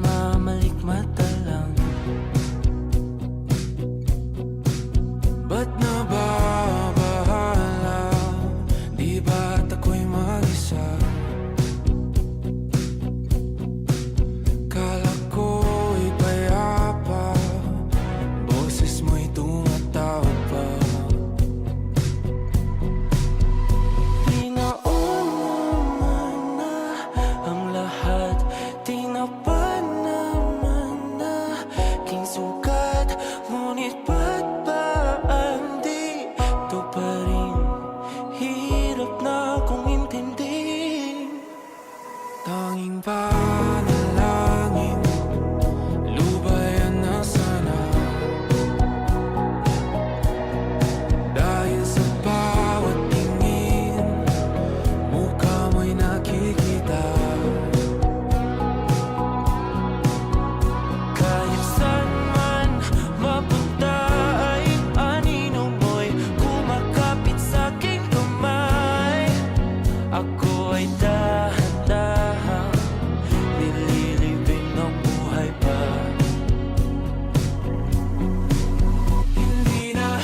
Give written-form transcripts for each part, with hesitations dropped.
mamalikmata lang. Ba't nababahala? Di ba't ako'y mag-isa? Kala ko'y payapa, boses mo'y tumatawag pa. Tinaon naman na ang lahat, tinapan naman na king sukat. Ngunit ba't ba andito pa rin? Hirap na akong intindihin. Tanging panalangin, lubayan na sana. Dahil sa bawat tingin, mukha mo'y nakikita. Kahit saan man mapunta ay anino mo'y kumakapit sa'king kamay. Ako ay dahan-dahan nililibing ng buhay pa. Hindi na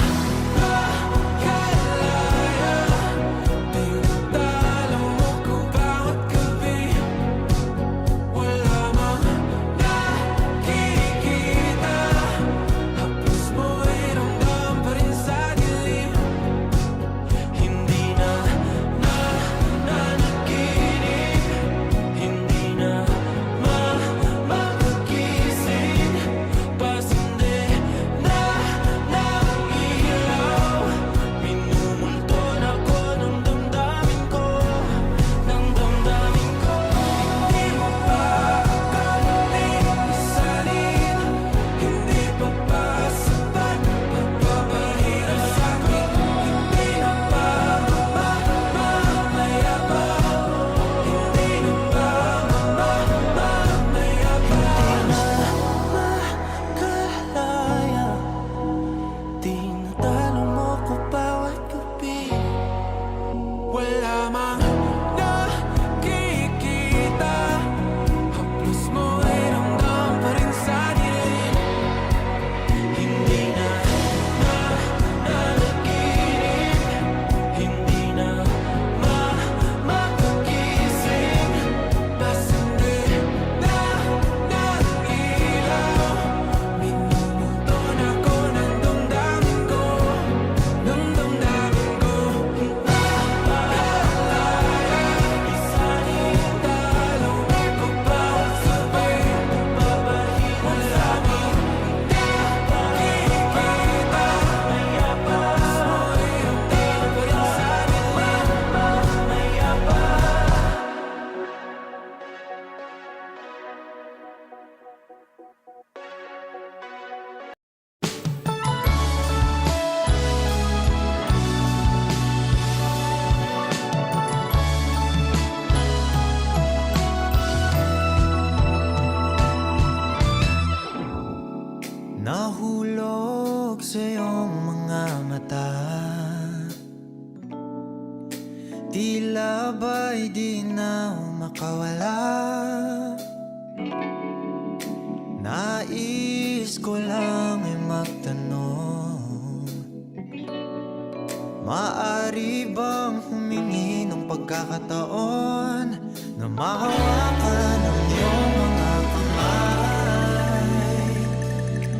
makalaya, tinatalo mo ko bawat gabi. Wala mang nakikita, hapos mo ay ramdam pa rin sa dilim. Hindi na nanaginip, hindi na makagising. Pasindi na ng ilaw, minumulton ako ng damdamin ko, ng damdamin ko. Hindi mo pa akalain isalin, hindi pa ba sapat pagpapahirap sa'kin? Hindi na ba mamamaya pa? Hindi na ba mamamaya pa? Makalaya, tinatalo mo ko bawat gabi. Wala mang nakikita, haplos mo ay ramdam pa rin sa dilim. Hindi na nanaginip, hindi na makagising. Pasindi na ng ilaw, minumulton ako ng damdamin ko, ng damdamin ko. Nakalaya, isalin talo ko bawat sabay, babalikan sa'kin. Nakikita, maya pa, mo'y ramdam pa rin sa dilim. Maya pa. Nahulog sa iyong mga mata, tila ba'y di na makawala. Nais ko lang ay magtanong, maaari bang humingi ng pagkakataon na mahawakan ang iyong mga kamay?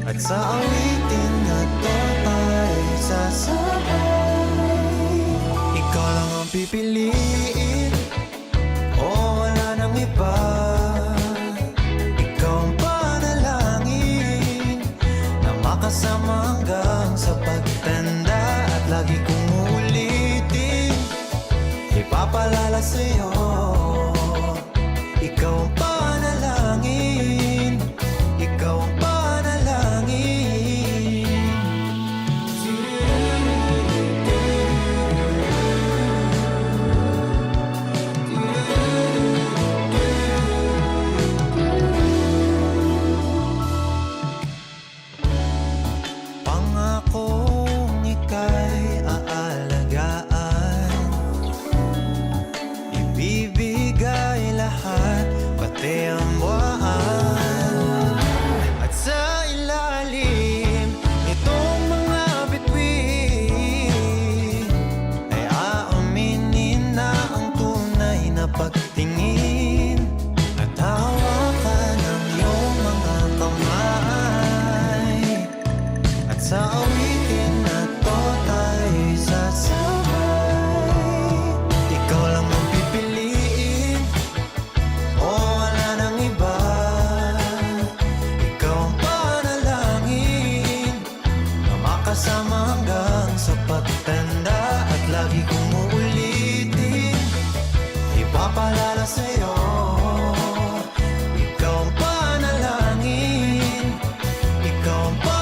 At sa awitin na to tayo sasabay. Ikaw lang ang pipiliin, o wala nang iba. Ikaw ang panalangin na makasama hanggang sa pagtanda. At lagi kong uulitin, ipapalala sa'yo, ikaw ang panalangin, ikaw ang panalangin. Sa awitin na to tayo'y sasabay. Ikaw lang ang pipiliin, o wala nang iba. Ikaw ang panalangin na makasama hanggang sa pagtanda. At lagi kong uulitin, ipapalala sa'yo. Ikaw ang panalangin, ikaw ang panalangin.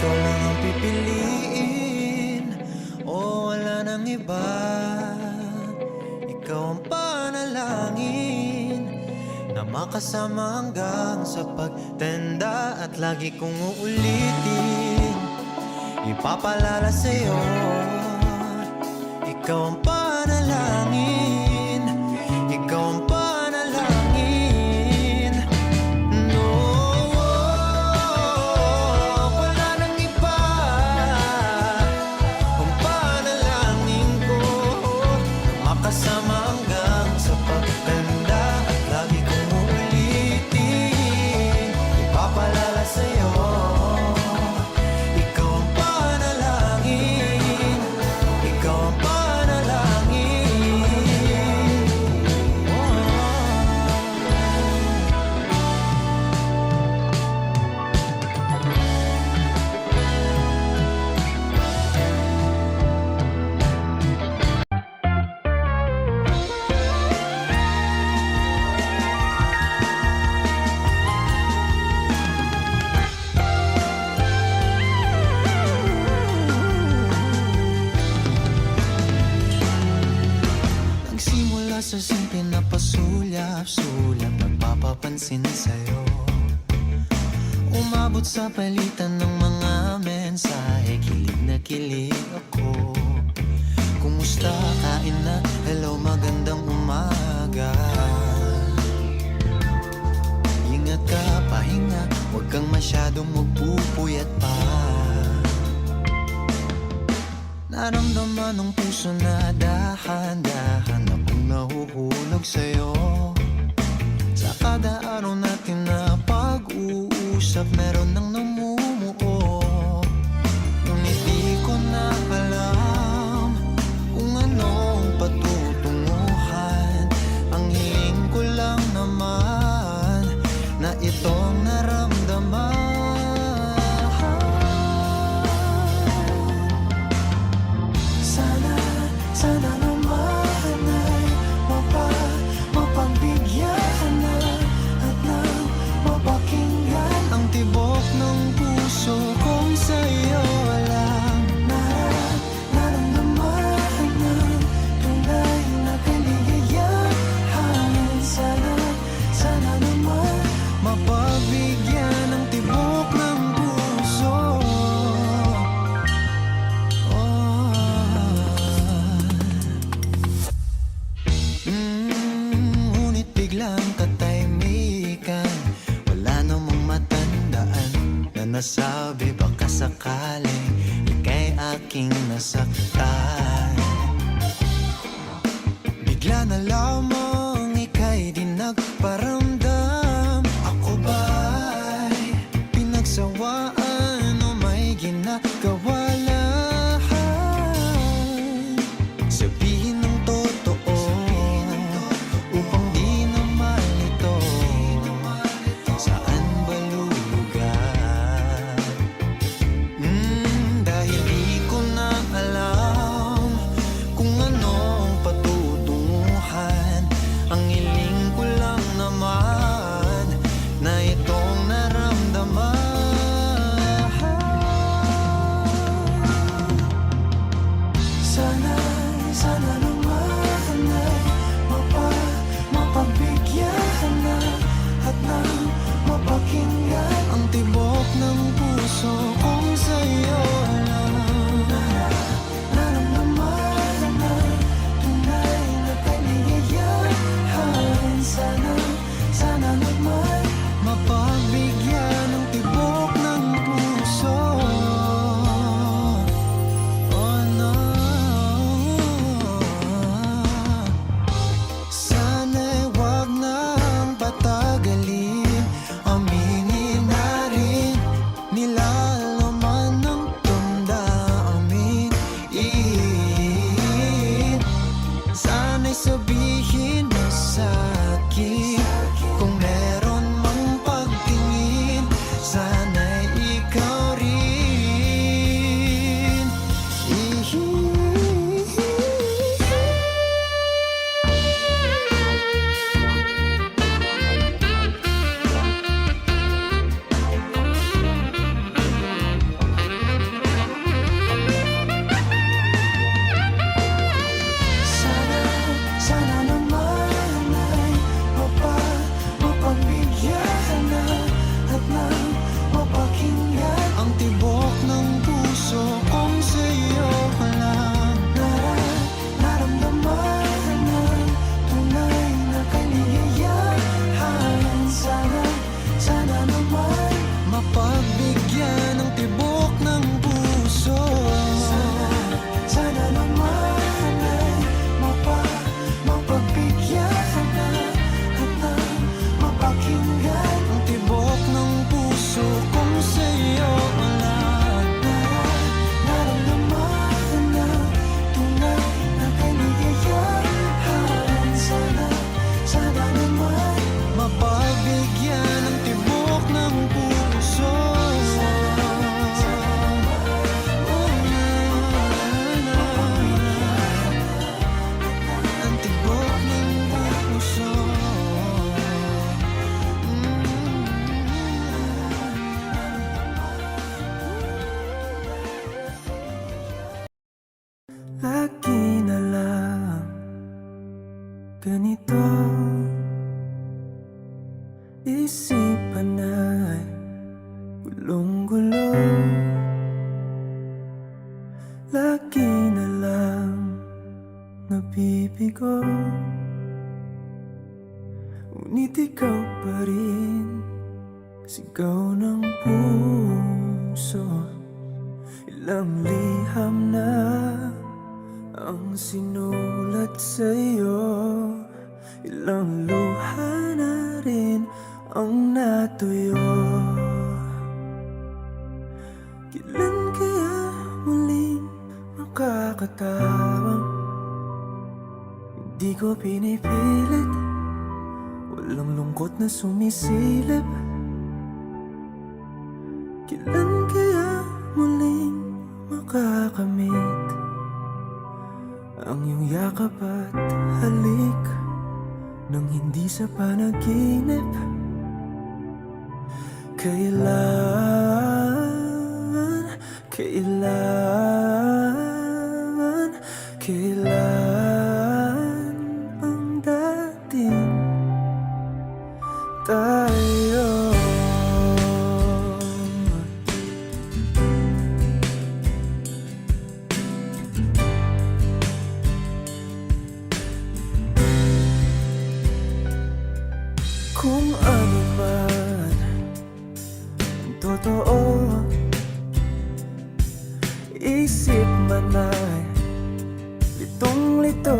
Ikaw lang ang pipiliin, o wala nang iba. Ikaw ang panalangin na makasama hanggang sa pagtanda. At lagi kong uulitin, ipapalala sa'yo. Ikaw ang panalangin, ikaw ang panalangin. No, wala nang iba. Ang panalangin ko, makasama hanggang sa pagtanda. At lagi kong uulitin, ipapalala sa'yo. Ikaw ang panalangin, ikaw ang panalangin. Nagsimula sa simple na pasulyap-sulyap, nagpapapansin sa'yo. Umabot sa palitan ng mga mensahe, kilig na kilig ako. Kumusta, kain na, hello, magandang umaga. Ingat ka, pahinga, huwag kang masyadong magpupuyat pa. Naramdaman ng puso na dahan-dahan akong nahuhulog sa'yo. Sa kada araw natin na pag-uusap, meron nang namumuo. Ngunit di ko na alam kung anong patutunguhan. Ang hiling ko lang naman na itong naramdaman. Sana naman ay mapagbigyan na at nang mapakinggan ang tibok ng puso kong sa'yo lang naramdaman ng tunay na kaligayahan. Sana naman mapagbigyan ng tibok ng puso. Ngunit biglang katahimikan, wala namang matandaan na nasabi baka sakaling ika'y aking nasaktan. Bigla na lamang ika'y di nagparamdam. Ako ba'y pinagsawaan o may ginagawa lang? Sabihin ng totoo upang di na malito. Saan ba lulugar? Dahil di ko na alam kung anong patutunguhan. Ang hiling ko lang naman na itong naramdaman. ng puso. Ilang liham na ang sinulat sa'yo, ilang luha na rin ang natuyo. Kailan kaya muling makakatawang hindi ko pinipilit, walang lungkot na sumisilip. Kailan kaya muling makakamit ang iyong yakap at halik nang hindi sa panaginip? Kailan ang dating tayo? Kung ano man ang totoo, isip man ay litong-lito.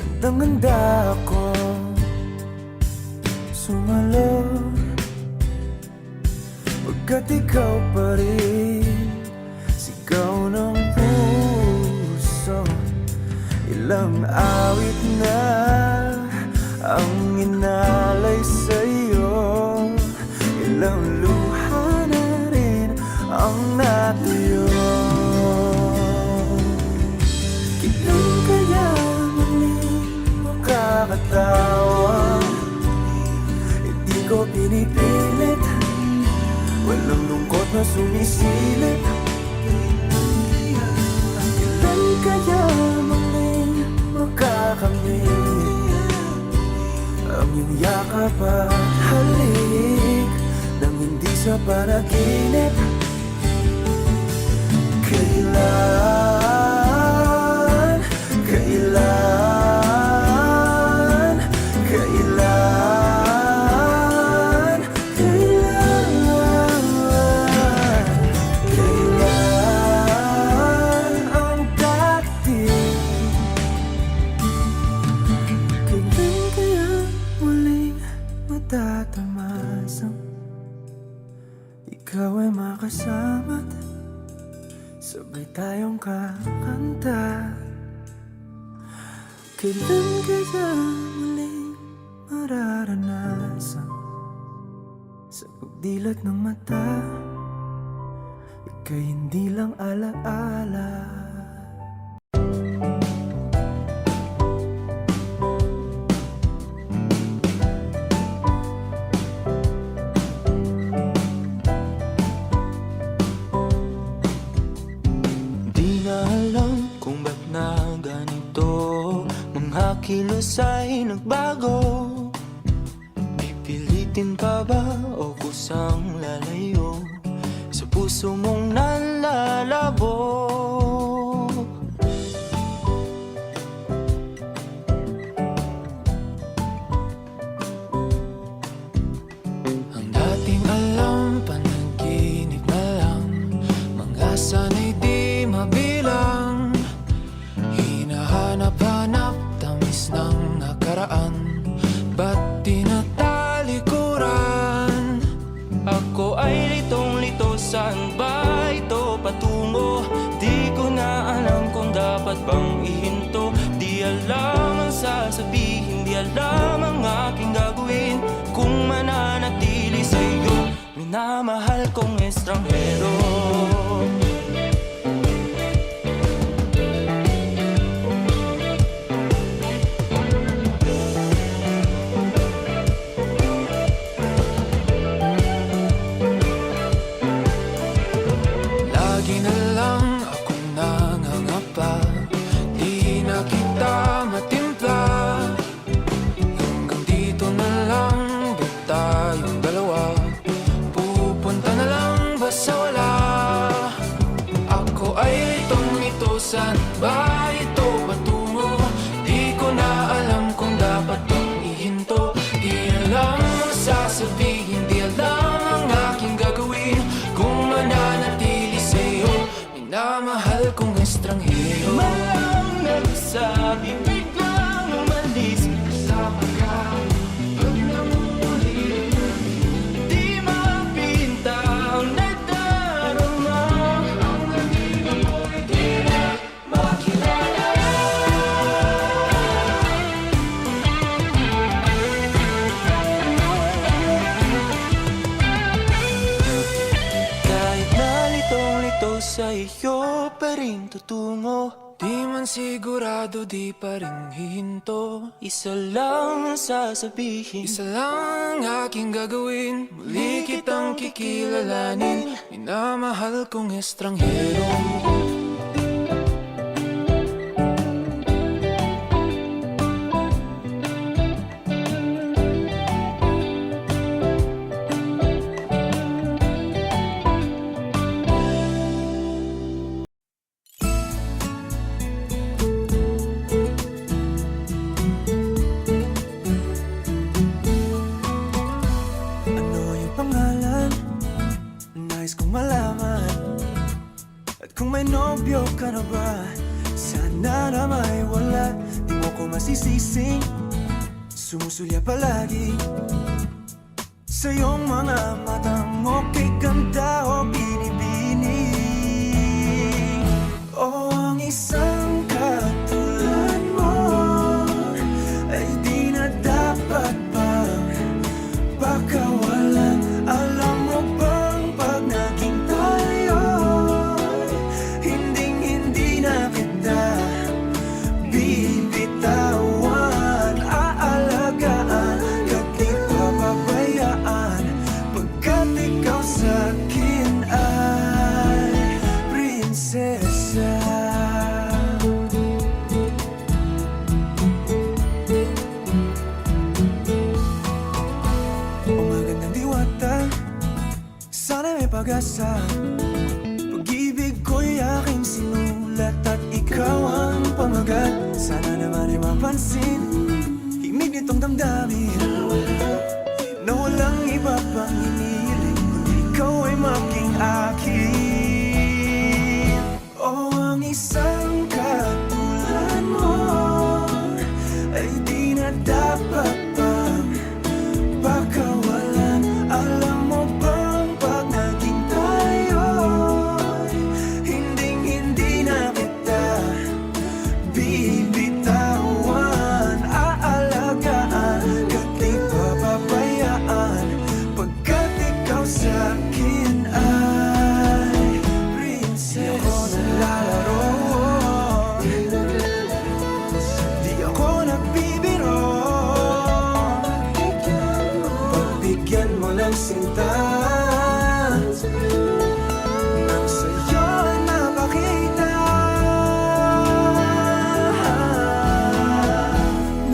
Gandang-ganda ako sumalo, pagkat ikaw pa rin sigaw ng puso. Ilang awit na ang inalay sa'yo, ilang luha na rin ang natuyo. Kailan kaya muling makakatawa? Hindi ko pinipilit, walang lungkot na sumisilip. Kailan kaya muling makakamit ang iyong yakap at halik nang hindi sa panaginip? Kailan, kailan, kailan, kailan, kailan ang dating? Kailan kaya muling matatamasang ikaw ay makasama't sabay tayong kakanta? Kailan kaya muling mararanasan sa pagdilat ng mata ika'y hindi lang alaala? Di na alam kung ba't na ganito, mga kilos ay nagbago. Pipilitin pa ba o kusang lalayo sa puso mong nalalabo? Ang dating alam, panaginip na lang, mga sanay di mabilang. Hinahanap-hanap, tamis ng nakaraan, ba't tinatalikuran? Ako ay litong-lito, saan ba ito patungo? Di ko na alam kung dapat bang ihinto. Di alam ang sasabihin, di alam ang aking gagawin kung mananatili sa'yo, minamahal kong estranghero. Lagi na lang akong nangangapa, di na kita matimpla. Hanggang dito na lang ba tayong dalawa? Pupunta sa iyo pa rin tutungo. Di man sigurado, di pa rin hihinto. Isa lang ang sasabihin, Isa lang ang aking gagawin, muli kitang kikilalanin, minamahal kong estranghero. Ano yung pangalan? Nais kong malaman. At kung may nobyo ka na ba, sana na may wala. Di mo ko masisising, sumusulya palagi sa iyong mga matang okay ganda o binibini. O ang isang katulad mo ay di na dapat pang pakawalan. Alam mo bang pag naging tayo, hinding-hindi na kita bibitawan. Aalagaan ka't di papabayaan, pagkat ikaw sa'kin ay prinsesa. O magandang diwata, sana may pag-asa. Pag-ibig ko'y aking sinulat at ikaw ang pamagat. Sana naman ay mapansin himig nitong damdamin na walang iba pang iniling kundi ikaw ay maging akin. O ang isang katulad mo ay di na dapat pang pakawalan. Alam mo bang pag naging tayo, hinding-hindi na kita bibitawan. Aalagaan ka't di papabayaan, pagkat ikaw sa'kin ay prinsesa. Di ako naglalaro, di ako nagbibiro. Pagbigyan mo ng sinta nang sa'yo ay mapakita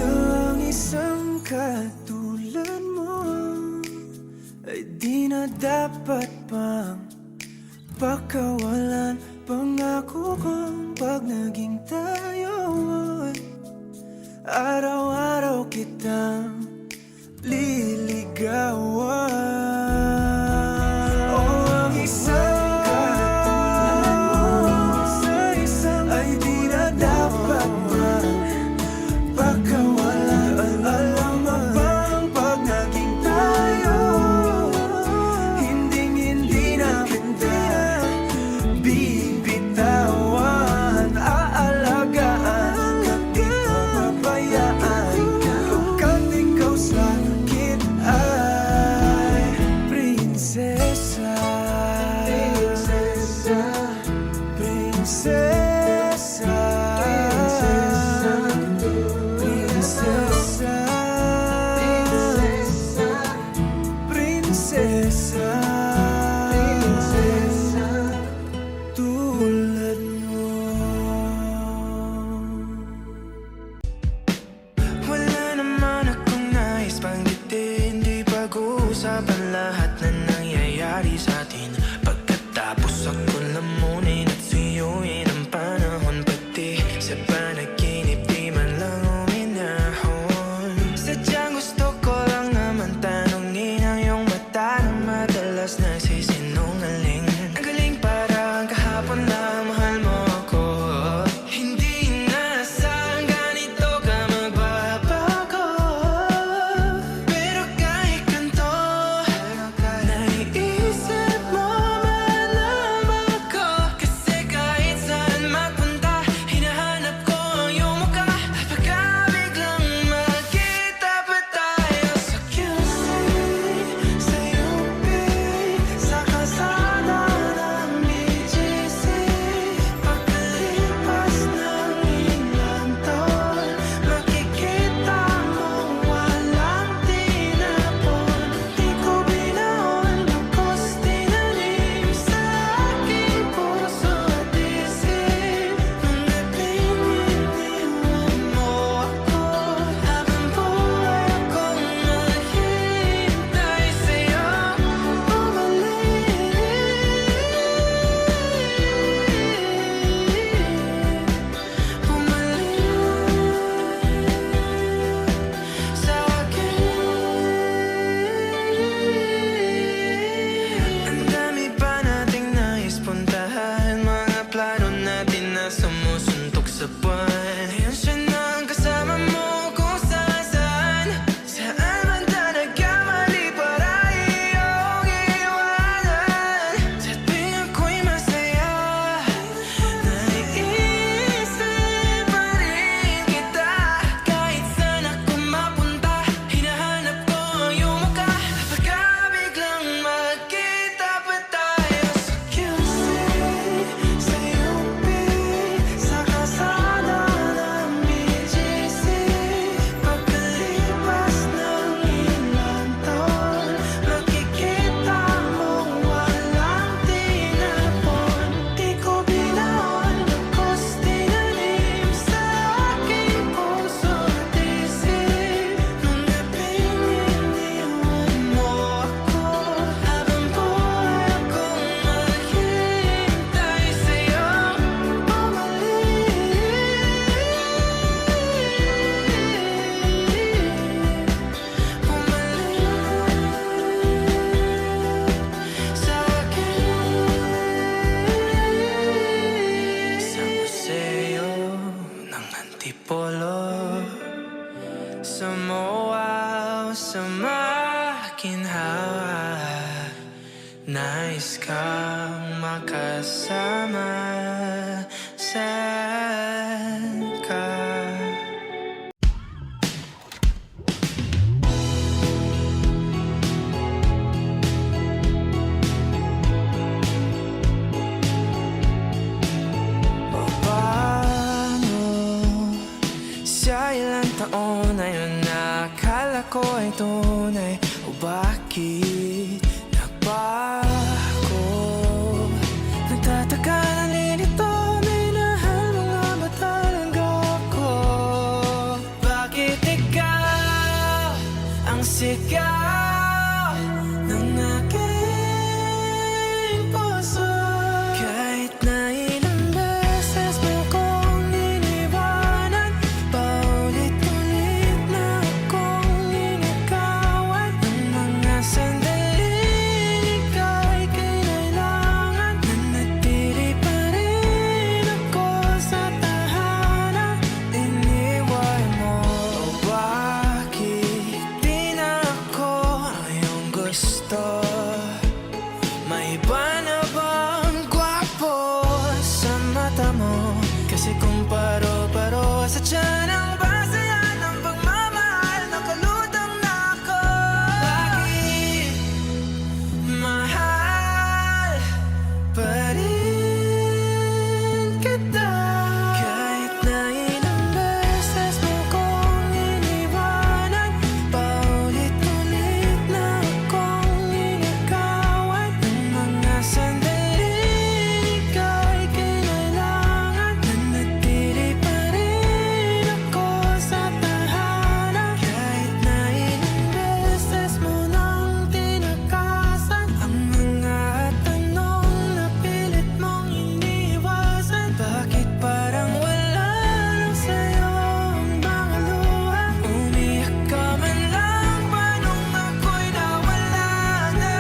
ng isang katulad mo ay di na dapat pang pakawalan. Pangako kong pag naging tayo ay araw-araw kitang liligawan. O ang isang katulad mo ay di na dapat pang pakawalan. Alam mo bang pag naging tayo, hinding-hindi na kita bibitawan. Aalagaan ka't di papabayaan, pagkat ikaw sa'kin ay prinsesa. Prinsesa. Prinsesa. Prinsesa. Prinsesa. Tulad mo. Wala naman akong nais banggitin, di pag-uusapan lahat na nangyayari sa atin. Pagkatapos ako lamunin at suyuin ang panahon, pati sa panaginip di man lang uminahon. Sadyang gusto ko lang naman tanungin ang iyong mata na madalas nagsisinungaling. Ang galing parang kahapon na mahal mo ako. Hindi inaasahan ganito ka magbabago. Pero kahit ganito, naiisip mo Nais kang makasama. Saan ka? Paano sa ilang taon na yun nakala ko ay tunay? O bakit nagbago? Nagtataka na nilito, minahal mo nga ba talaga ako? Bakit ikaw ang sigaw ng aking puso? Kahit na ilang beses mo kong iniwanan, paulit-ulit na akong inagawan ng mga sandaling ika'y kinailangan. Nanatili pa rin ako sa tahanan, iniwan mo. O bakit di na ako ang iyong gusto? May iba na bang gwapo sa mata mo? Kasi kung paro-paro sa tiyan ang basayan ng pagmamahal, nakalutang na ako. Bakit mahal pa rin kita? Kahit na ilang beses mo kong iniwanan, paulit-ulit na akong inagawan ng mga sandaling ika'y kinailangan. Nanatili pa rin ako sa tahanan, kahit na ilang beses mo nang tinakasan ang mga tanong na pilit mong iniwasan. Bakit parang wala lang sa'yo ang mga luha? Umiyak ka man lang ba nung ako'y nawala na?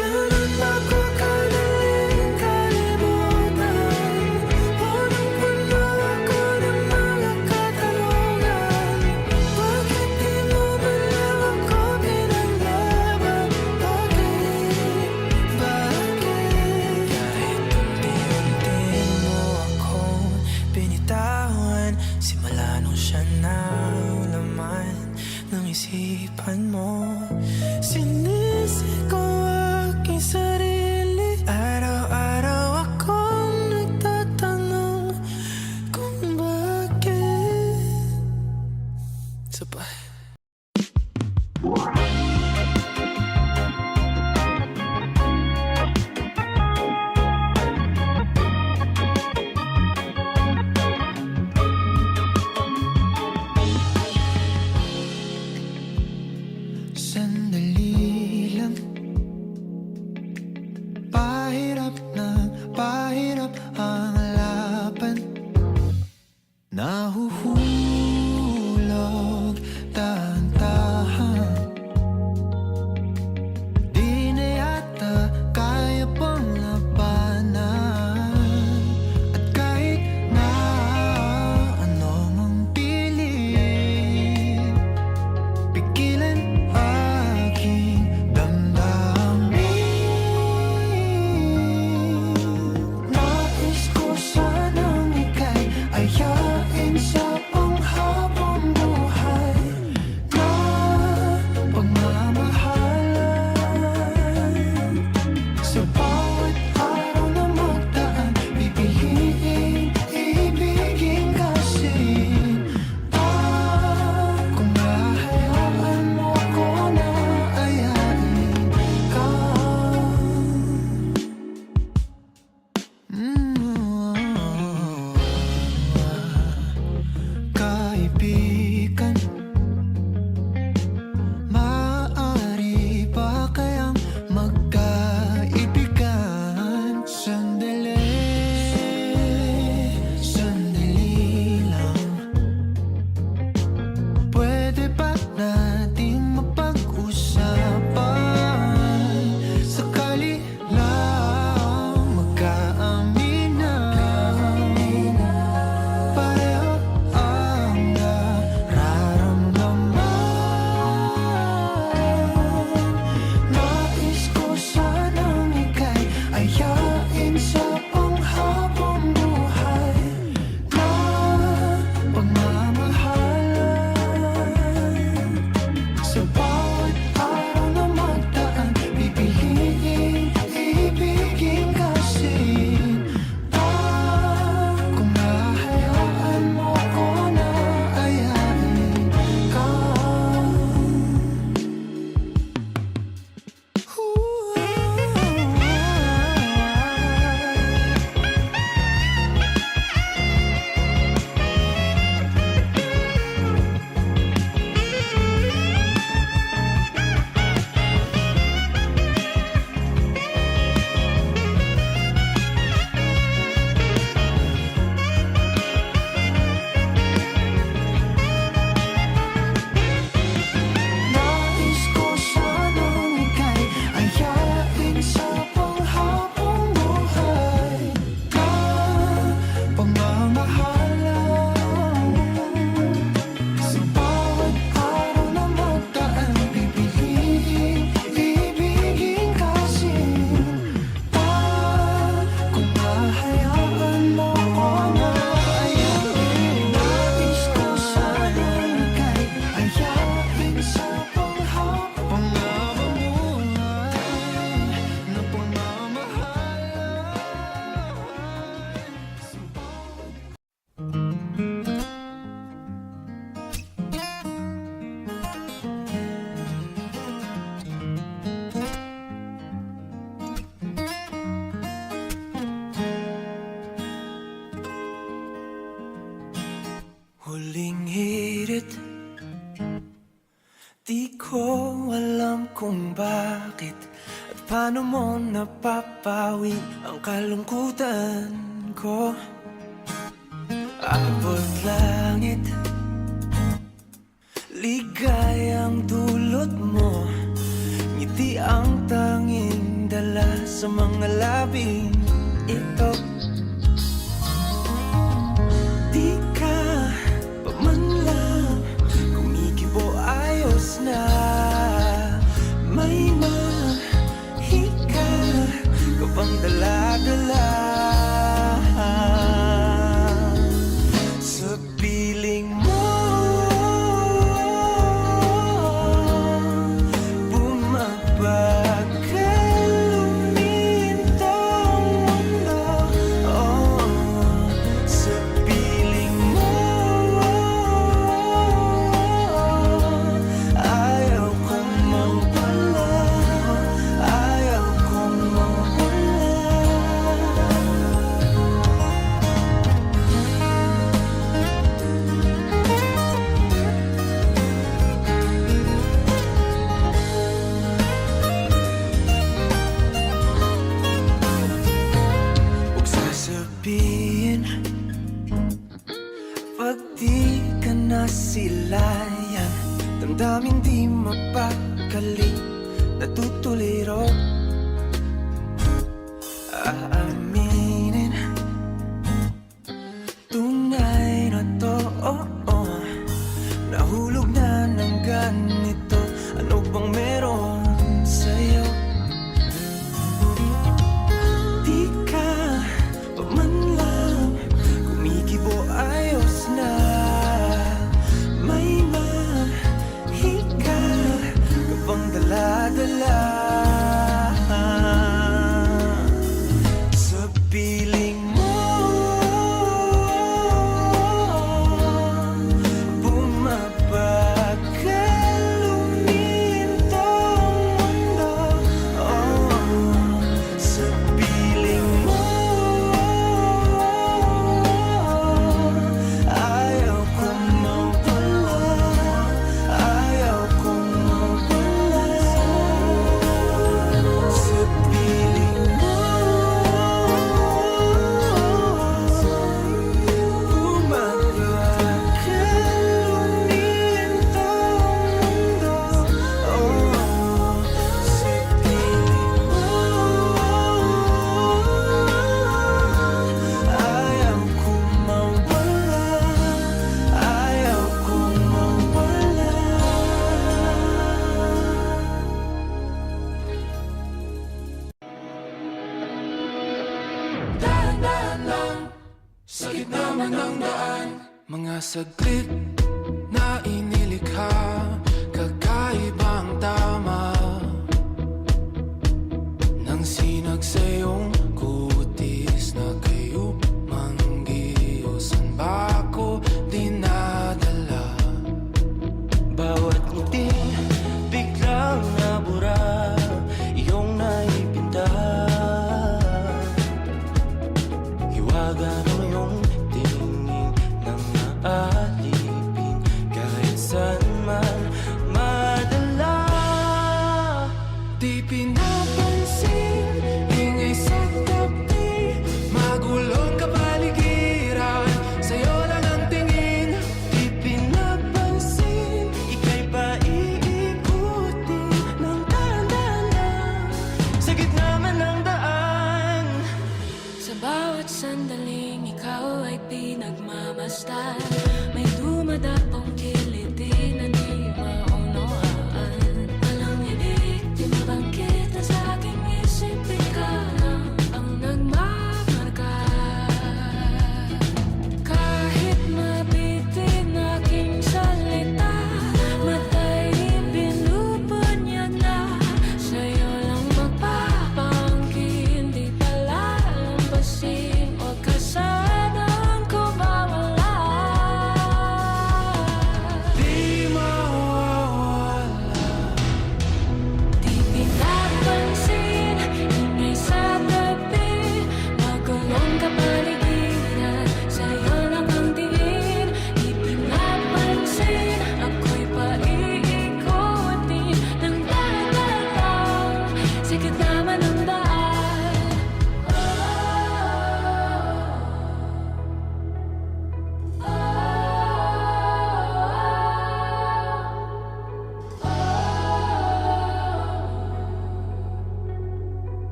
Kailan ako kailangang kalimutan? Punong-puno ako ng mga katanungan. Bakit di mo man lang ako pinaglaban? Bakit? Kahit unti-unti mo akong binitawan, simula nung siya na laman ng isipan mo. Sinisi ko aking sarili, araw-araw akong nagtatanong kung bakit. Sabay. Sandali lang, pahirap ng pahirap ang laban. Nahuhulog dahan-dahan, di na yata kaya pang labanan. At kahit na ano mang pilit, pigilan aking damdamin. Nais ko sanang ika'y ayain sa panghabang buhay na pagmamahalan. Sa bawat araw na magdaan, pipiliin ibigin kasi kung hahayaan mo ko na ayain ka. Kaibigan, maaari ba kayang magkaibigan? Sandali, sandali lang, higit. Di ko alam kung bakit at paano mo napapawi ang kalungkutan ko. Abot langit, ligayang dulot mo, ngiti ang tanging dala sa mga labing ito. Di ka pa man lang kumikibo, ayos na. May mahika ka pang dala-dala sa piling mo. Bumabagal lumintang mundo, oh, sa piling mo. Ayaw kong mawala, ayaw kong mawala. Huwag sasabihin pag di ka nasilayan, damdaming di mapakali, natutuliro. Aaminin, tunay na to, oh, oh. Nahulog na ng ganito, ano bang meron sa'yo? Di ka pa man lang kumikibo, ayos na. May mahika ka pang dala-dala sa piling mo. Bumabagal lumintang mundo, oh, sa piling mo. Ayaw kong mawala, ayaw kong mawala sa piling mo. Bumabagal lumintang mundo, oh, sa piling mo. Ayaw kong mawala, ayaw kong mawala. Dahan-dahan lang, sakit naman ang daan. Mga saglit na inilikha, kakaibang tama nang sinag sa iyong kutis na kayo manggiyosan ba ako dinadala? Bawat ngiti biglang nabura, iyong naipinta. Hiwaga ng iyong tingin nang naalipin.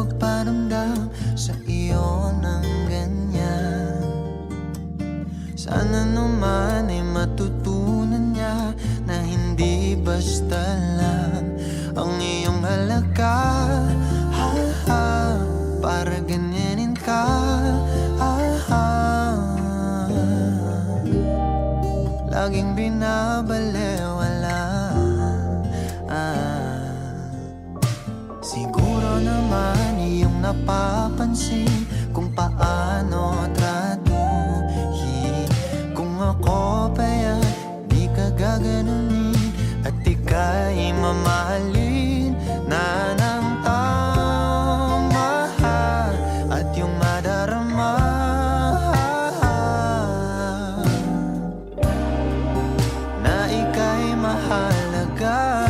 makapagparamdam sa iyo ng ganyan. Sana naman ay matutunan niya na hindi basta lang ang iyong halaga. Para ganyanin ka. Laging binabalewala. Siguro naman iyong napapansin kung paano tratuhin. Kung ako pa yan, di ka gaganunin at ika'y mamahalin na ng tama at yung madarama na ika'y mahalaga.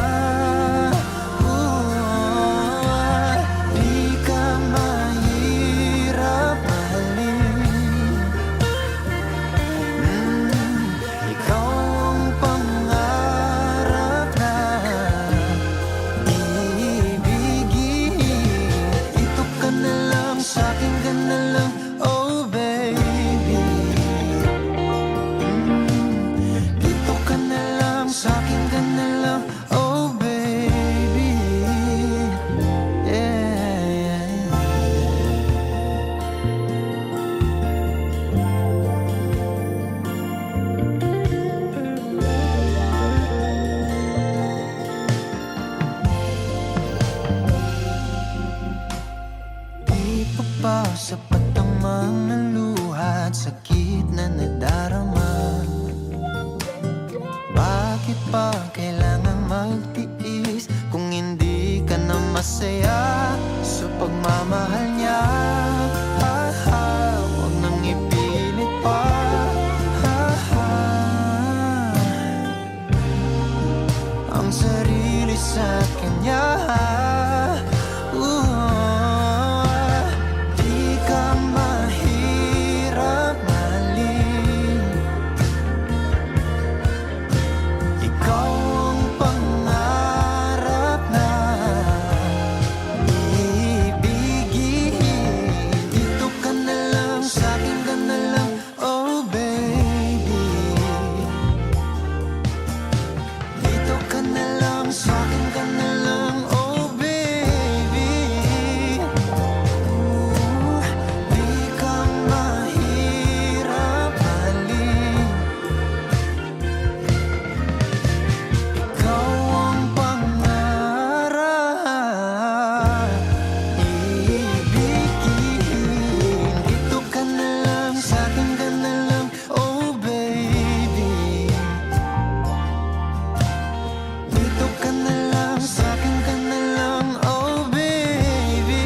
Di ka mahirap mahalin. Ikaw ang pangarap na ibigin. Ito ka na lang, sa'kin ka na lang, oh baby. Dito ka na lang, sa'kin ka na lang, oh baby. Yeah. Di pa ba sapat ang mga luha at sakit na nadarama? Bakit pa kailangan magtiis kung hindi ka na masaya sa pagmamahal niya? Huwag nang ipilit pa. Ang sarili sa kanya. Di ka mahirap mahalin. Ikaw ang pangarap na ibigin. Dito ka na lang, sa'kin ka na lang, oh baby. Dito ka na lang, sa'kin ka na lang, oh baby. Di ka mahirap mahalin. Ikaw ang pangarap ibigin. Dito ka na lang, sa'kin ka na lang, oh baby. Dito ka na lang, sa'kin ka na lang, oh baby.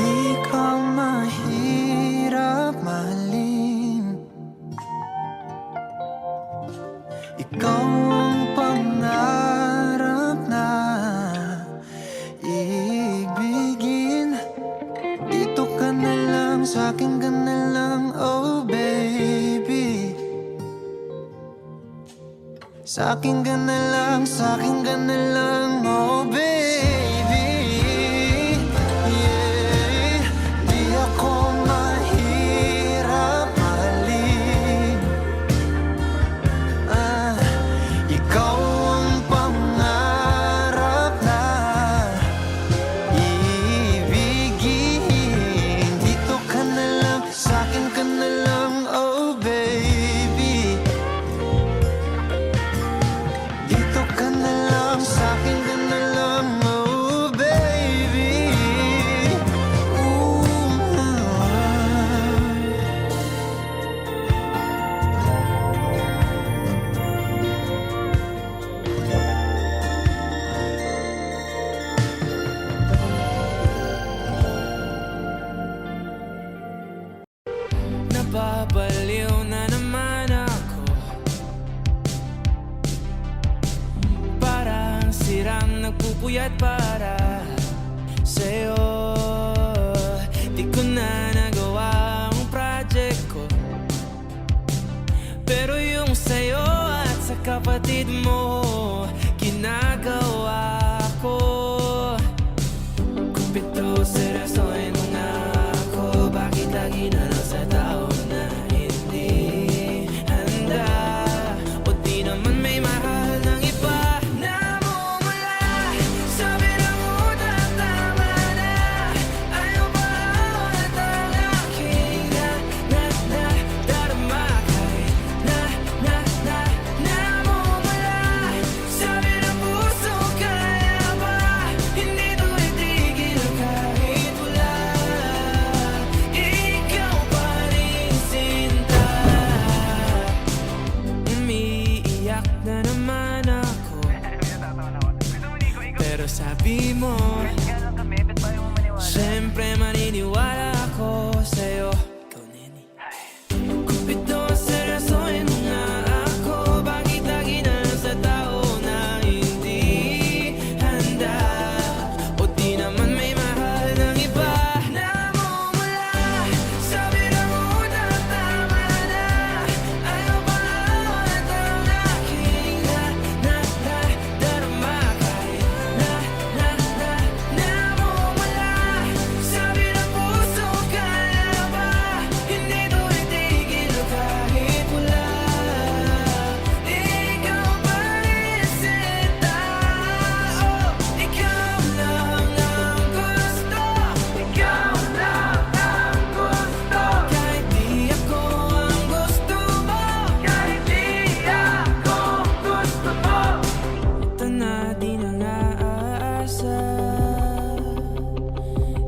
Di ka mahirap mahalin. Ikaw ang pangarap na ibigin. Dito ka na lang, sa'kin ka na lang, oh baby. Sa'kin ka na lang, sa'kin ka na lang, oh baby. Yeah. Di ako mahirap mahalin. Ikaw ang pangarap na ibigin. Dito ka na lang, sa'kin ka na lang, oh baby. Dito ka na lang, sa'kin ka na lang, puyat para sa'yo. Di ko na nagawa ang project ko, pero yung sa'yo at sa kapatid mo ginagawa ko. Kumpito, seryosohin mo nga ako. Bakit lagi na lang sa tao na hindi handa? O di naman may mahal ng iba? Namumula sa bilang utak, tama na. Ayaw ba at ang aking darama? Kahit namumula sa bilang puso, kaya ba hindi to itigil kahit wala? Ikaw pa rin, sinta. Umiiyak na naman ako, pero sabi mo siyempre maniniwala ako sa'yo. Ikaw, nene. Kumpito, seryosohin mo nga ako. Bakit lagi na lang sa tao na hindi handa? O di naman may mahal ng iba? Namumula sa bilang utak, tama na. Ayaw ba at ang aking darama? Kahit namumula sa bilang puso, kaya ba hindi to itigil kahit wala? Ikaw pa rin, sinta. Oh, ikaw lang ang gusto. Ikaw lang ang gusto. Kahit di ako ang gusto mo. Kahit di ako gusto mo. Ito na, di na naaasa.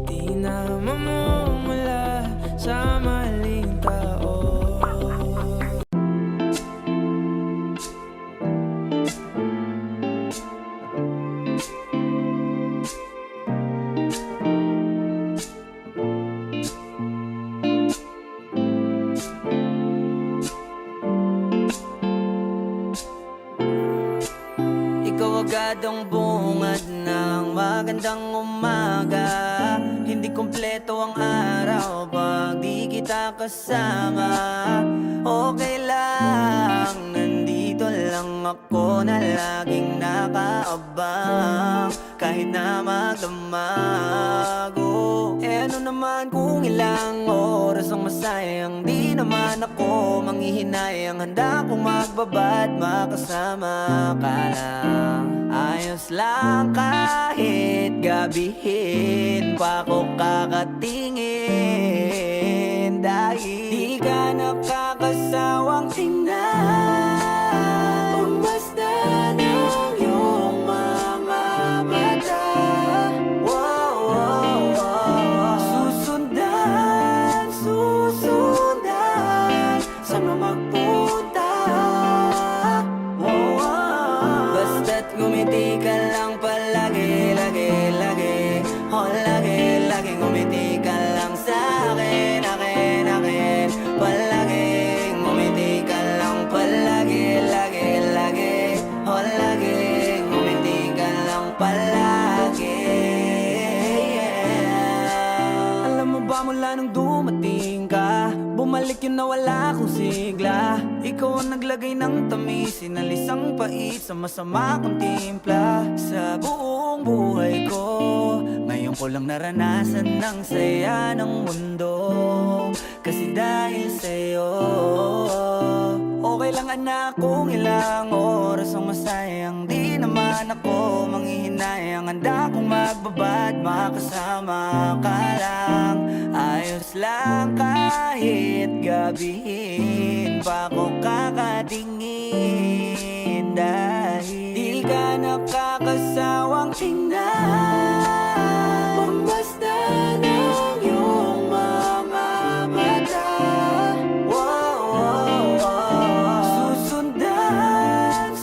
Di na mamumula sa maling tao. Ikaw agad ang bungad ng magandang umaga. Hindi kumpleto ang araw pag di kita kasama. Okay lang, nandito lang ako na laging nakaabang. Kahit na magdamag, ano naman kung ilang oras ang masayang. Di naman ako manghihinayang. Handa kong magbabad, makasama ka lang. Ayos lang kahit gabihin pa ako kakatingin. Dahil di ka nakakasawang tingnan. Pumasdan ang iyong mga mata. Wow, wow, wow. Susundan saan mo magpunta. Wow, wow. Basta't ngumiti ka lang palagi, lagi, lagi. Oh, lagi, lagi ngumiti ka lang sa'kin, akin, akin. Palagi ngumiti ka lang palagi, lagi, lagi. Oh, lagi ngumiti ka lang palagi. Yeah. Alam mo ba mula nung dumating ka, bumalik yun na wala akong sigla. Ikaw ang naglagay ng tamis, sinalis ang pait sa masama kong timpla. Sa buong buhay ko, ngayon ko lang naranasan ng saya ng mundo. Kasi dahil sa'yo, okay lang anak kung ilang oras ang masayang. Di naman ako manghihinayang. Handa kong magbabad, makasama ka lang. Ayos lang kahit gabihin pa ako kakatingin. Dahil di ka nakakasawang tingnan. Pumasdan ang iyong mga mata. Wow, wow, wow. Susundan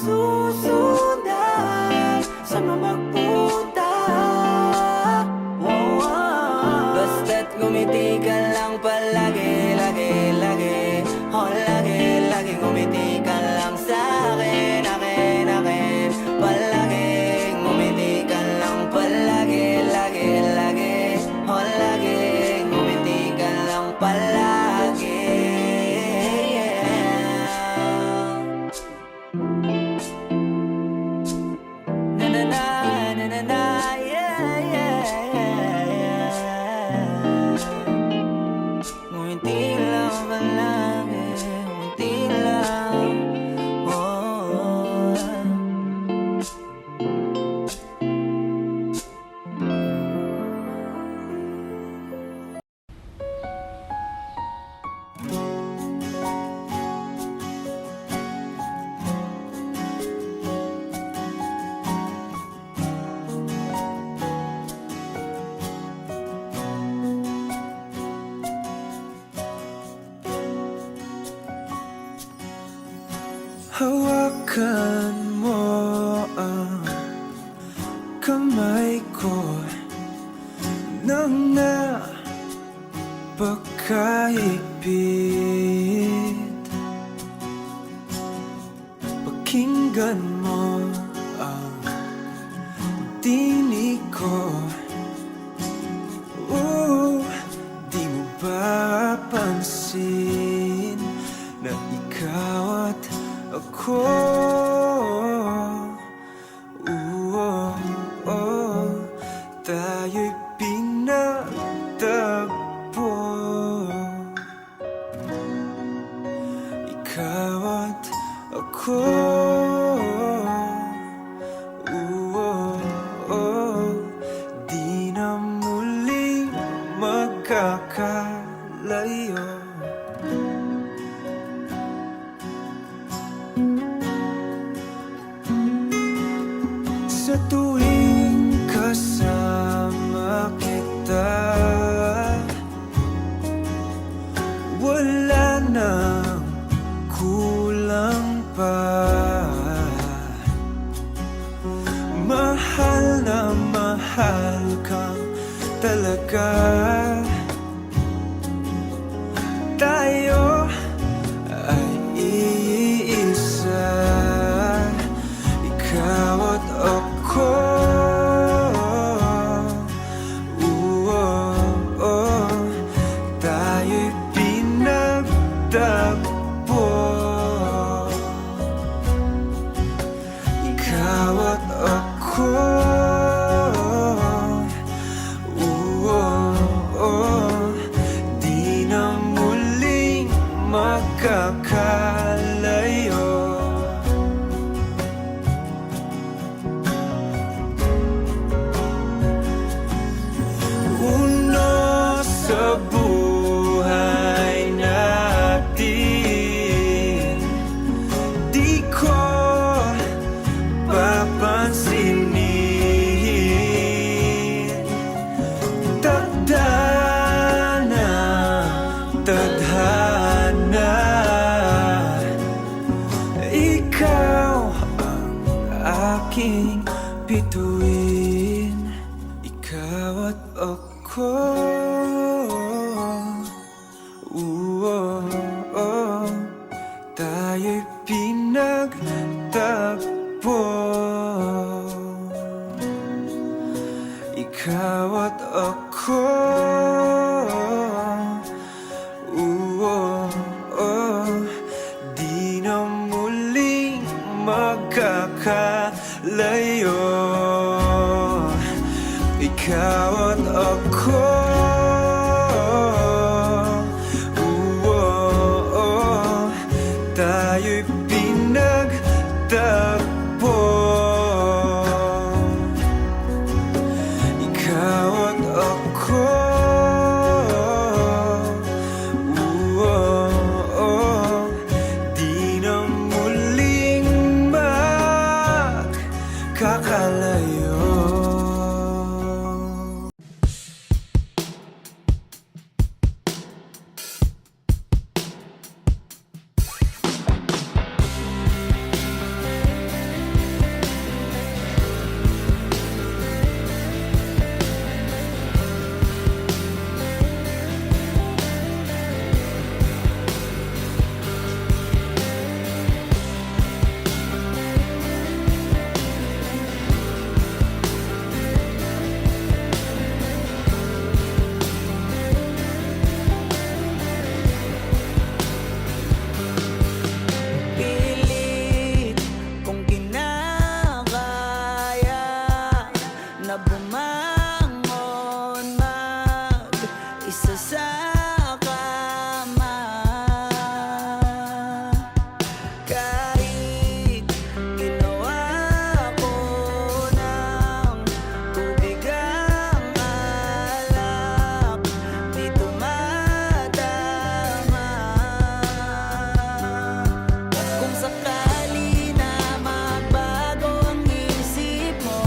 saan mo magpunta. Wow, wow. Basta't ngumiti ka lang palagi, lagi, lagi. Oh, lagi, lagi ngumiti ka lang sa'kin, akin, akin. Palagi ngumiti ka lang Hawakan mo ang kamay ko nang napakahigpit. Pakinggan mo ang tinig ko. Di mo ba pansin na ikaw at ako? Tayo'y pinagtagpo. Ikaw at ako. Di na muling magkakalayo. Sa tuwing kasama kita, wala nang kulang pa. Mahal na mahal kang talaga. Tayo ay iisa, ikaw at ako. Tayo'y pinagtagpo. Ikaw at ako. Di na muling magkakalayo. Uno sa buhay natin, di ko papansinin. Tadhana, tadhana, ikaw ang aking bituin. Ikaw at ako. Tayo'y pinagtagpo. Ikaw at ako. Di na muling magkakalayo. Ikaw at ako. Tayo'y pinagtagpo. Ikaw at ako. Di na muling magkakalayo. Pilit kong kinakaya na bumangon mag-isa sa kama. Kahit ginawa ko ng tubig ang alak, di tumatama. Kung sakali na magbago ang isip mo,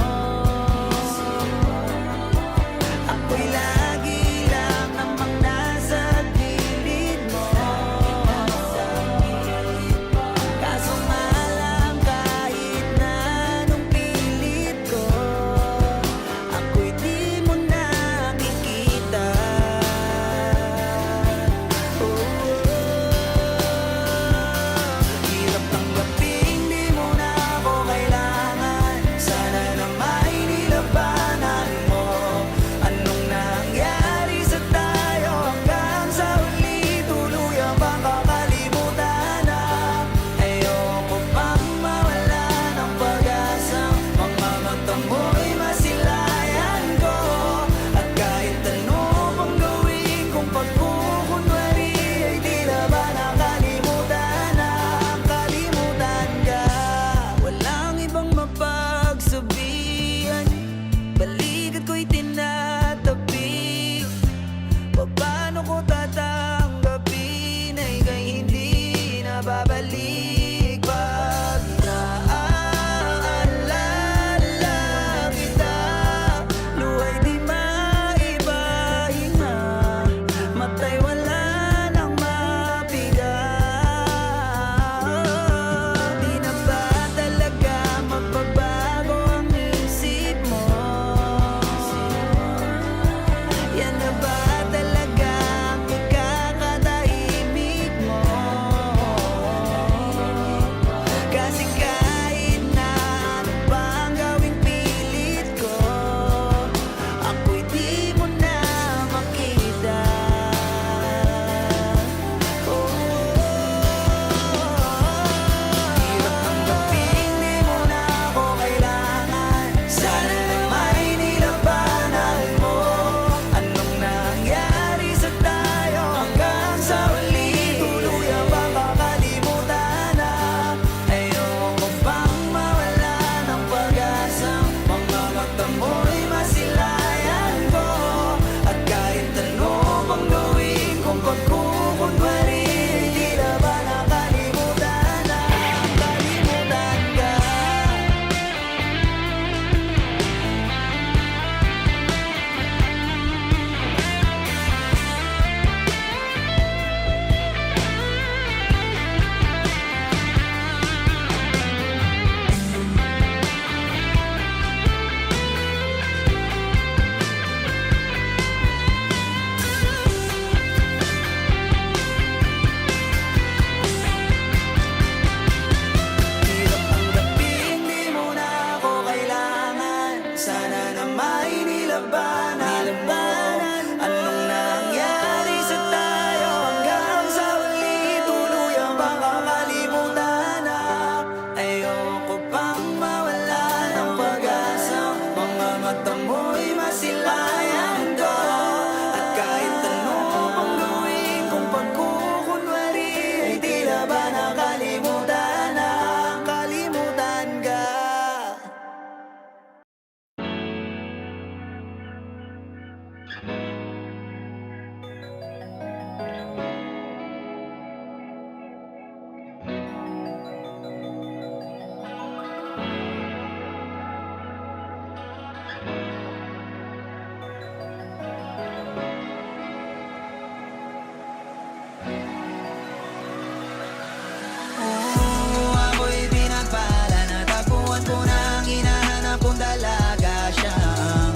Ako'y pinagpala, natagpuan ko na ang hinahanap kong dalaga. Siya ang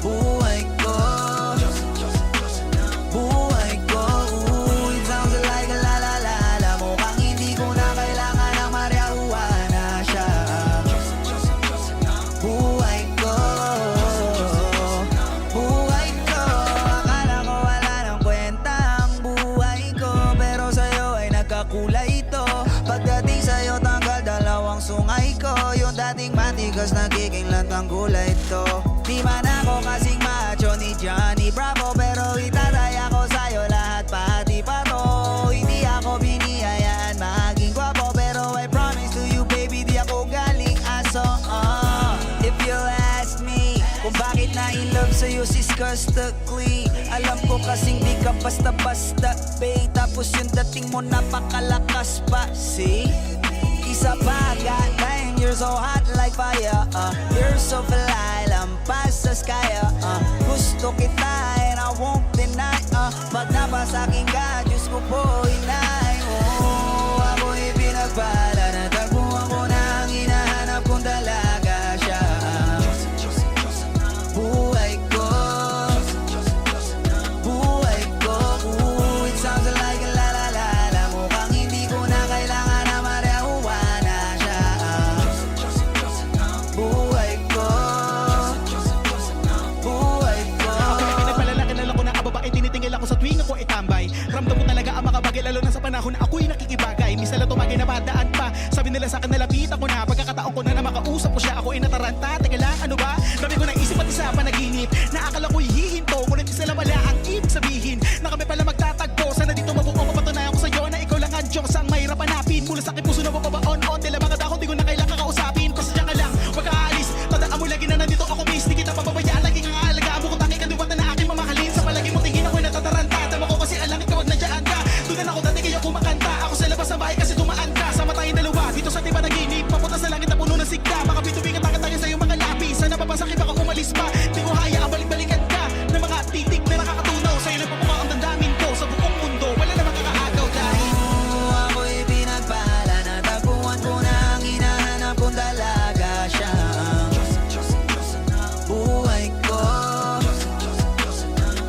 buhay ko, buhay ko. Ooh, it sounds like a la-la-la-la. Mukhang hindi ko na kailangan ng marihuana. Siya ang buhay ko, buhay ko. Akala ko wala ng kwenta ang buhay ko, pero sa'yo ay nagkakulay ito. Pagdating sa'yo tanggal dalawang sungay ko. Yung dating matigas nagiging lantang gulay ito. Di man ako kasing macho ni Johnny Bravo, pero itataya ko sa'yo lahat pati pa to. Hindi ako biniyayaan maging gwapo, pero I promise to you baby di ako galing aso. If you ask me kung bakit na in love sa'yo sis Custically, alam ko kasing di ka basta-basta babe. Tapos yung dating mo napakalakas pa, see? Isa pa, God dang, you're so hot like fire. You're so fly, lampas sa sky. Gusto kita and I won't deny. Pag napasa'kin ka, Diyos ko po inay. Oh, ako'y pinagpala, natagpuan ko na ang hinahanap kong dalaga. Siya ang buhay ko, buhay ko. Ooh, it sounds like a la-la-la-la. Mukhang hindi ko na kailangan na marihuana. Siya ang buhay ko, buhay ko. Ako'y pinagpalalaki na lang ko na kababae, tinitingil ako sa tuwing ako itambay. Ramdam ko talaga ang mga bagay, lalo na sa panahon na ako'y nakikibagay. Minsan lang tumagay na padaan pa, sabi nila sa akin nalapitan ko na. Pagkakataon ko na makausap ko siya, ako'y nataranta. Teka lang, ano ba? Dami ko na isip at isa panaginip, na akala ko'y hihinto, ngunit isa lang wala ang ibig sabihin, na kami pala magtatagpo. Sana dito mabuo mapatunayan ko sa'yo na ikaw lang ang Diyos ang mahirap hanapin. Mula sa aking puso na mapabaon-on, tila mga dahon di ko na kailangan kausapin. Pasensya ka lang, wag ka aalis, tandaan mo lagi na nandito ako miss. Di kita pababayaan, laging ang aalagaan mo kung tanging kaliwata na aking mamahalin. Sa palagi mo tingin ako'y natataranta, tama ko kasi alam ikaw wag nandiyan ka. Doon na ako dati kaya kumakanta, ako sa labas ng bahay kasi dumaan ka. Sama tayong dalawa, dito sa tiba naginip, papunta sa langit na puno ng sigla. Baka bitubigan takatangin sa'yo mga lapis, sana babasaki baka umalis pa. Di ko hayaan balik-balikan ka ng mga titik na nakakatunaw. Sa'yo lang pamukha ang damdamin ko sa buong mundo, wala namang kakaagaw dahil Ako'y pinagpala, natagpuan ko na ang hinahanap kong dalaga. Siya ang buhay ko,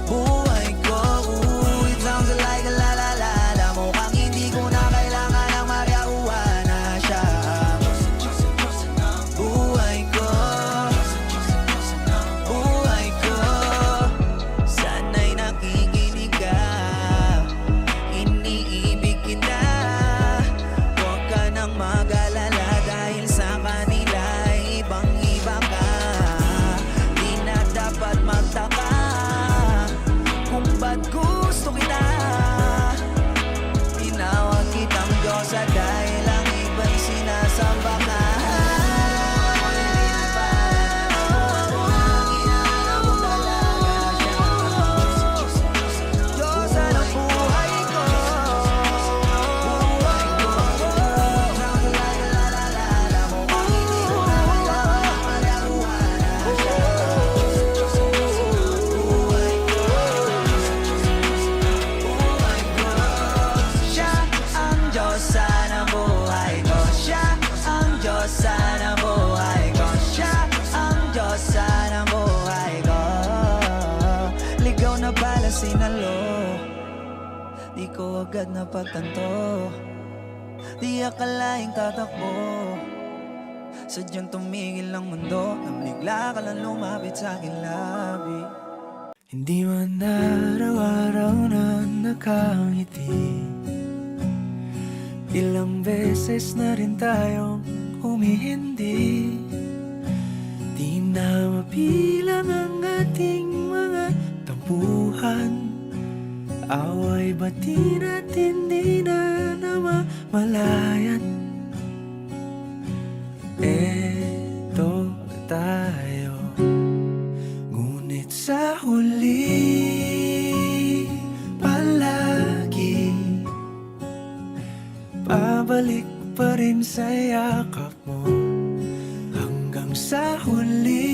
buhay ko. Ooh, it sounds like a la-la-la-la. Mukhang hindi ko na kailangan ng marihuana. Siya ang buhay ko, buhay ko. Sana'y nakikinig ka, iniibig kita. Huwag ka nang mag-alala dahil sa kanila ay ibang-iba ka. Di na dapat magtaka kung ba't gusto kita. Tinawag kitang Diyosa dahil ang iba'y sinasamba ka. Diyosa ng buhay ko, buhay ko. Sounds like a la-la-la-la. Mukhang hindi ko na kailangan ng marihuana. Buhay ko, buhay ko. Siya ang Diyosa ng buhay ko. Siya ang Diyosa ng buhay ko. Siya ang Diyosa ng buhay ko. Ligaw na bala sinalo, di ko agad napagtanto. Di akalaing tatakbo, sadyang tumigil ang mundo nang bigla ka lang lumapit sa akin labi. Hindi man araw-araw na nakangiti, ilang beses na rin tayong humihindi. Di na mabilang ang ating mga tampuhan, away bati natin di na namamalayan. Eto tayo, ngunit sa huli palagi babalik pa rin sa yakap mo. Hanggang sa huli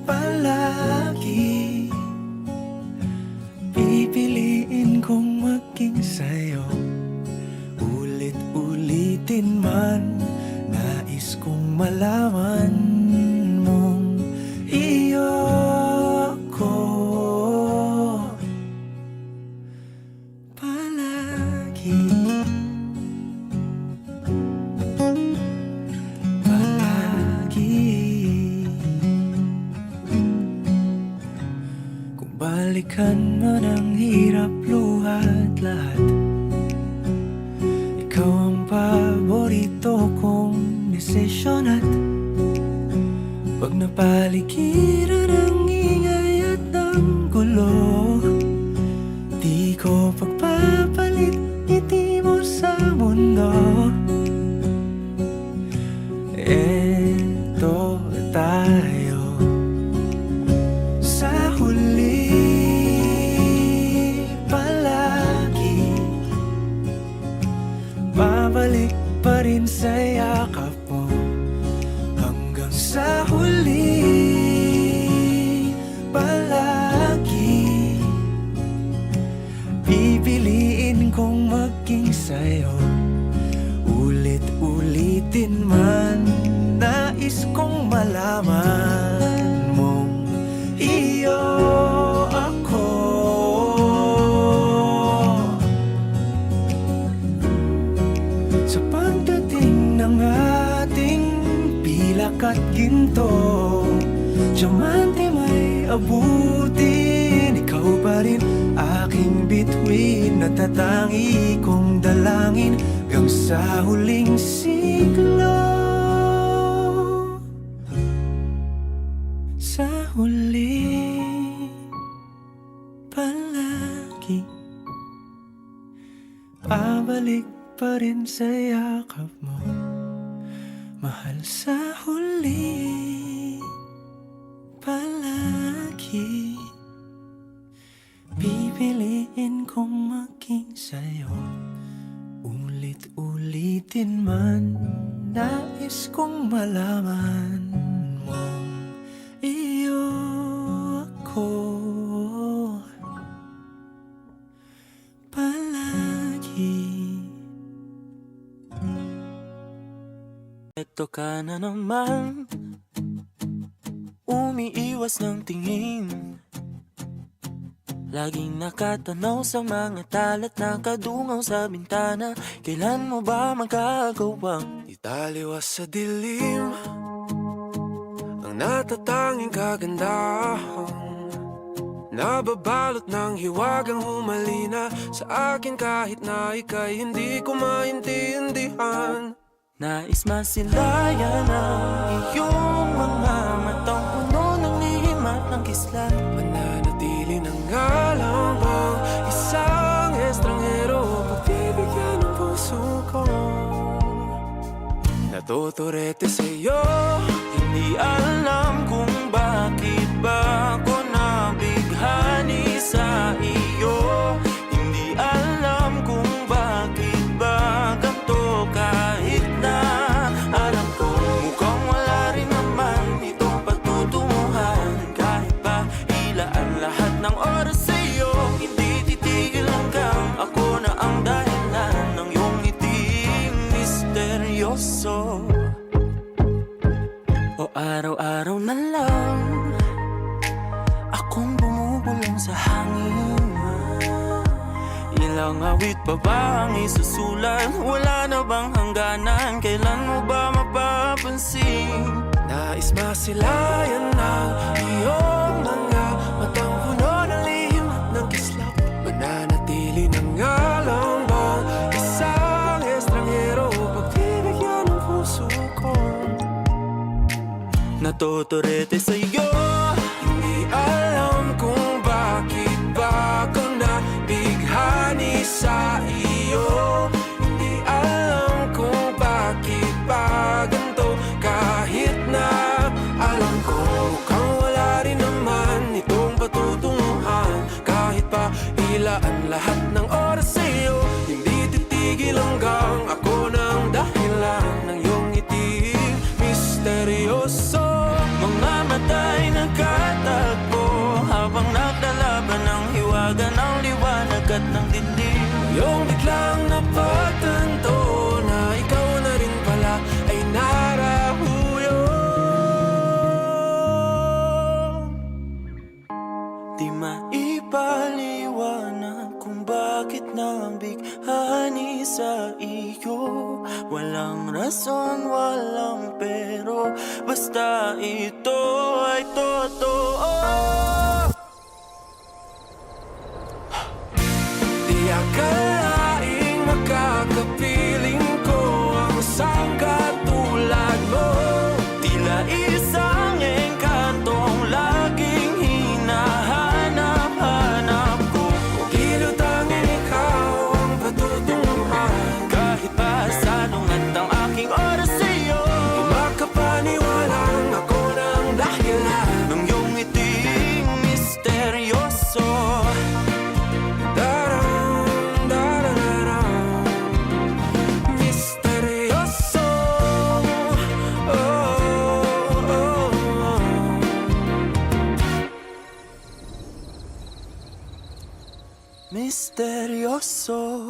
palagi pipiliin kong maging sa'yo. Ulit-ulitin man, nais kong malaman mong iyo ko palagi. Kung balikan man ang hirap, luha at lahat, ikaw ang paborito kong desisyon. At pag napaligiran ang ingay at ang gulo, di ko pagpapalit ngiti mo sa mundo. Eto tayo sa huli palagi babalik pa rin sa yakap mo. Hanggang sa huli palagi pipiliin kong maging sa'yo. Ulit-ulitin man, nais kong malaman mong iyo ako. Sa pagdating ng ating pilak at ginto, diamante may abutin, ikaw pa rin aking bituin. Natatangi kong dalangin hanggang sa huling siglo. Sa huli palagi babalik pa rin sa yakap mo, mahal. Sa huli palagi pipiliin kong maging sa'yo. Ulit-ulitin man, nais kong malaman mong iyo ako palagi. Ito ka na naman, umiiwas ng tingin, laging nakatanaw sa mga talat na kadungaw sa bintana. Kailan mo ba magagawang Italiwas sa dilim ang natatanging kagandahan, nababalot ng hiwagang humalina sa akin kahit na ika'y hindi ko maintindihan. nais masilayan ang iyong mga matang puno ng lihim at ng kislat? Mananatili ng ngalang bang isang estranghero, pagbibigyan ng puso ko. Natuturete sa'yo, Hindi alam kung bakit ba ako nabighani sa iyo. Hindi alam kung bakit ba ganito, kahit na alam ko mukhang wala rin naman itong patutunguhan. Kahit pa ilaan lahat ng oras sa iyo, hindi titigil hanggang ako na ang dahilan ng iyong ngiting misteryoso. O araw-araw na lang akong bumubulong sa hangin. Ilang awit pa ba ang isusulat? Wala na bang hangganan? Kailan mo ba mapapansin? nais masilayan ng iyong mga matang puno ng lihim at ng kislap. Mananatili ng ngalang bang isang estranghero, pagbibigyan ng puso ko. Natuturete sa'yo, Hindi alam kung bakit ba ako nabighani sa iyo. Hindi alam kung bakit ba ganito, kahit na alam ko mukhang wala rin naman ng bighani sa iyo. Walang rason, walang pero, basta ito ay totoo. Di akalaing makakapiling ko ang isang katulad mo. Tila isang engkantong laging hinahanap-hanap ko. Tilo tanging ikaw ang patutunguhan. Kahit pa salungat ang aking oras sa'yo, Di makapaniwalang ako ng dahilan nung iyong ngiting misteryoso. Daram, darararam, misteryoso. Oh, oh, oh. Misteryoso.